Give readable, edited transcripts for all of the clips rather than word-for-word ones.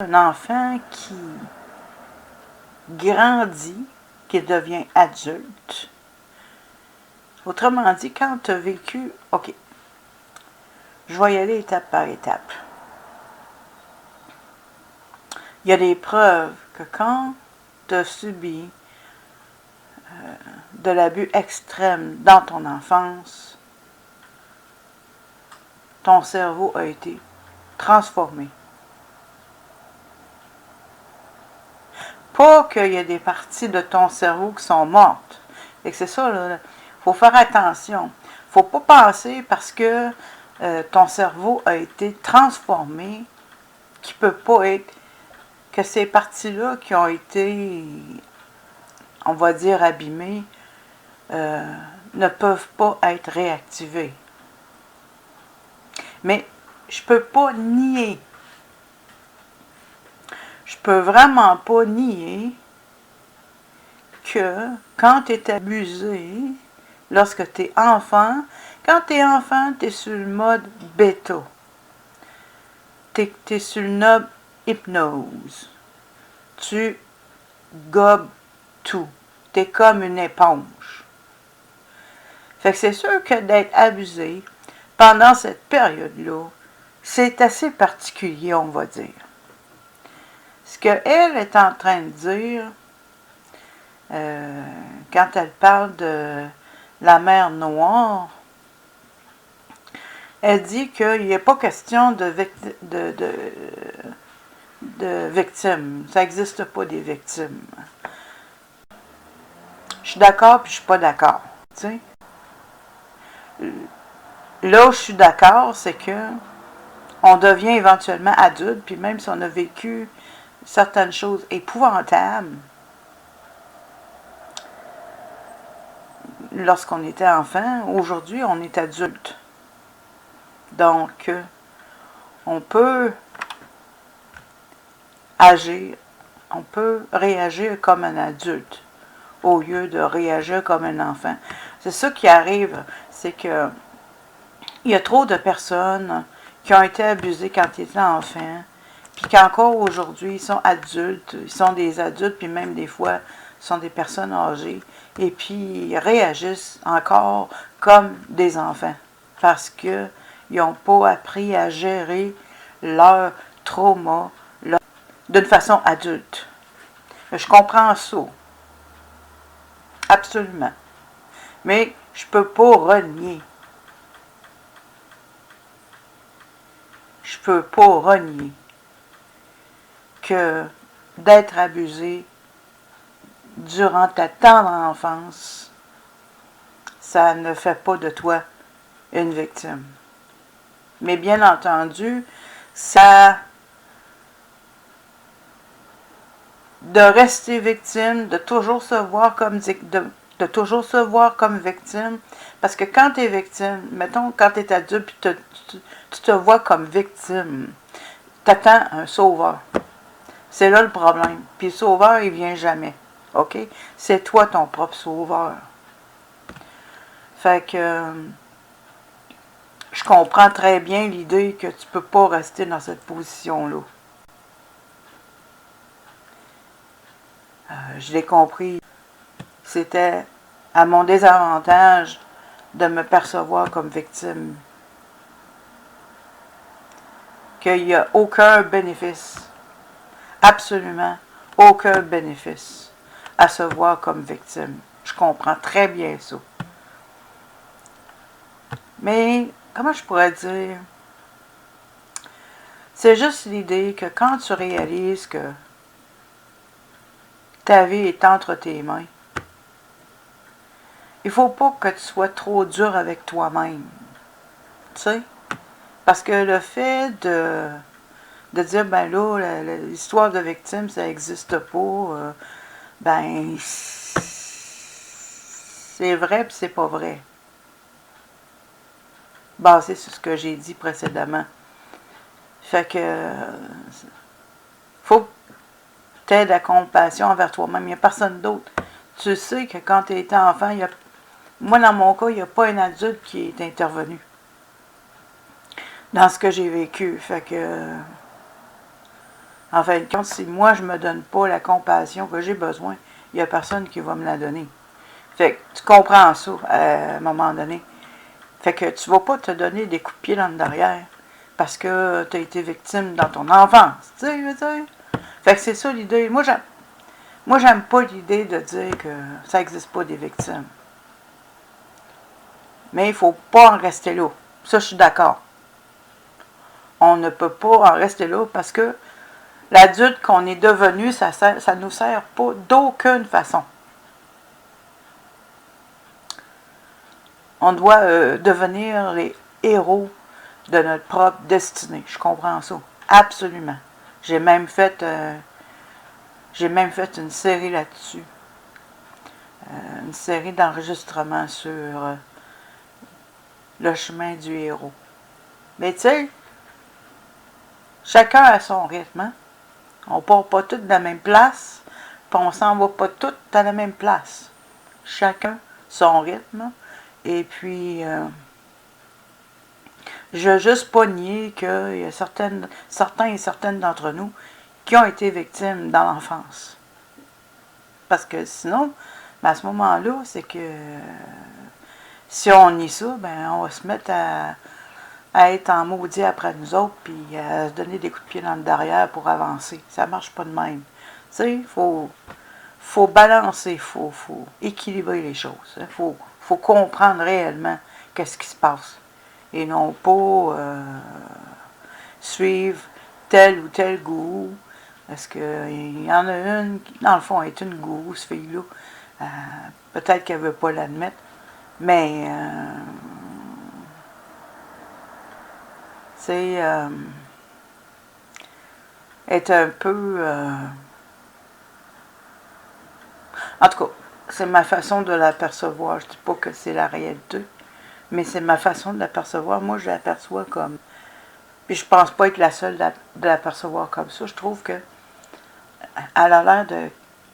Un enfant qui grandit, qui devient adulte. Autrement dit, quand tu as vécu... OK, je vais y aller étape par étape. Il y a des preuves que quand tu as subi de l'abus extrême dans ton enfance, ton cerveau a été transformé. Pas qu'il y ait des parties de ton cerveau qui sont mortes. Et c'est ça, il faut faire attention. Il ne faut pas penser parce que ton cerveau a été transformé qu'il ne peut pas être, que ces parties-là qui ont été, on va dire, abîmées, ne peuvent pas être réactivées. Mais je ne peux pas nier. Je peux vraiment pas nier que quand tu es abusé, lorsque tu es enfant, quand tu es enfant, tu es sur le mode bêta. Tu es sur le mode hypnose. Tu gobes tout. Tu es comme une éponge. Fait que c'est sûr que d'être abusé pendant cette période-là, c'est assez particulier, on va dire. Ce qu'elle est en train de dire, quand elle parle de la mer Noire, elle dit qu'il n'y a pas question de victimes. Ça n'existe pas des victimes. Je suis d'accord puis je suis pas d'accord. Tu sais? Là où je suis d'accord, c'est que on devient éventuellement adulte, puis même si on a vécu certaines choses épouvantables lorsqu'on était enfant, aujourd'hui on est adulte. Donc, on peut agir, on peut réagir comme un adulte au lieu de réagir comme un enfant. C'est ça qui arrive, c'est que il y a trop de personnes qui ont été abusées quand ils étaient enfants, puis qu'encore aujourd'hui, ils sont adultes, ils sont des adultes, puis même des fois, sont des personnes âgées, et puis ils réagissent encore comme des enfants, parce qu'ils n'ont pas appris à gérer leur trauma d'une façon adulte. Je comprends ça, absolument. Mais je ne peux pas renier. Je ne peux pas renier que d'être abusé durant ta tendre enfance, ça ne fait pas de toi une victime. Mais bien entendu, ça de rester victime, de toujours se voir comme toujours se voir comme victime, parce que quand tu es victime, mettons quand tu es adulte puis tu te vois comme victime, tu attends un sauveur. C'est là le problème. Puis le sauveur, il vient jamais. OK? C'est toi ton propre sauveur. Fait que je comprends très bien l'idée que tu peux pas rester dans cette position-là. Je l'ai compris. C'était à mon désavantage de me percevoir comme victime. Qu'il n'y a aucun bénéfice, absolument aucun bénéfice à se voir comme victime. Je comprends très bien ça. Mais, comment je pourrais dire? C'est juste l'idée que quand tu réalises que ta vie est entre tes mains, il ne faut pas que tu sois trop dur avec toi-même. Tu sais? Parce que le fait de dire, ben là, l'histoire de victime, ça n'existe pas, ben, c'est vrai puis c'est pas vrai. Basé sur ce que j'ai dit précédemment. Fait que, faut que tu aies de la compassion envers toi-même. Il n'y a personne d'autre. Tu sais que quand tu étais enfant, moi, dans mon cas, il n'y a pas un adulte qui est intervenu dans ce que j'ai vécu. Fait que En fin de compte, si moi je me donne pas la compassion que j'ai besoin, il n'y a personne qui va me la donner. Fait que tu comprends ça à un moment donné. Fait que tu vas pas te donner des coups de pied dans le derrière parce que tu as été victime dans ton enfance. Tu sais, je veux dire. Fait que c'est ça l'idée. Moi, j'aime pas l'idée de dire que ça n'existe pas des victimes. Mais il faut pas en rester là. Ça, je suis d'accord. On ne peut pas en rester là parce que l'adulte qu'on est devenu, ça nous sert pas d'aucune façon. On doit devenir les héros de notre propre destinée. Je comprends ça. Absolument. J'ai même fait une série là-dessus. Une série d'enregistrements sur le chemin du héros. Mais tu sais, chacun a son rythme. Hein? On part pas tous de la même place, puis on s'en va pas tous à la même place. Chacun son rythme. Et puis, je veux juste pas nier qu'il y a certains et certaines d'entre nous qui ont été victimes dans l'enfance. Parce que sinon, ben à ce moment-là, c'est que si on nie ça, ben on va se mettre à être en maudit après nous autres, puis à se donner des coups de pied dans le derrière pour avancer. Ça marche pas de même. Tu sais, il faut balancer, il faut équilibrer les choses. Il faut comprendre réellement qu'est-ce qui se passe. Et non pas suivre tel ou tel gourou. Parce qu'il y en a une qui, dans le fond, est une gourou, ce fille-là. Peut-être qu'elle ne veut pas l'admettre. Mais, c'est est un peu... en tout cas, c'est ma façon de l'apercevoir. Je ne dis pas que c'est la réalité, mais c'est ma façon de l'apercevoir. Moi, je l'aperçois comme... Puis je pense pas être la seule de l'apercevoir comme ça. Je trouve que elle a l'air de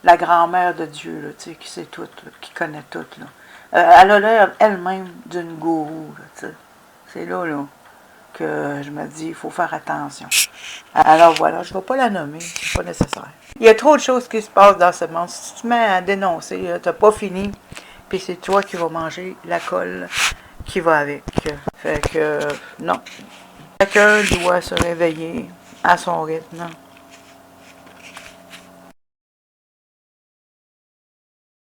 la grand-mère de Dieu, là, tu sais, qui sait tout, là, qui connaît tout. Là. Elle a l'air elle-même d'une gourou. Là, c'est là que je me dis, il faut faire attention. Alors voilà, je ne vais pas la nommer, c'est pas nécessaire. Il y a trop de choses qui se passent dans ce monde. Si tu te mets à dénoncer, tu n'as pas fini, puis c'est toi qui vas manger la colle qui va avec. Fait que, non. Chacun doit se réveiller à son rythme.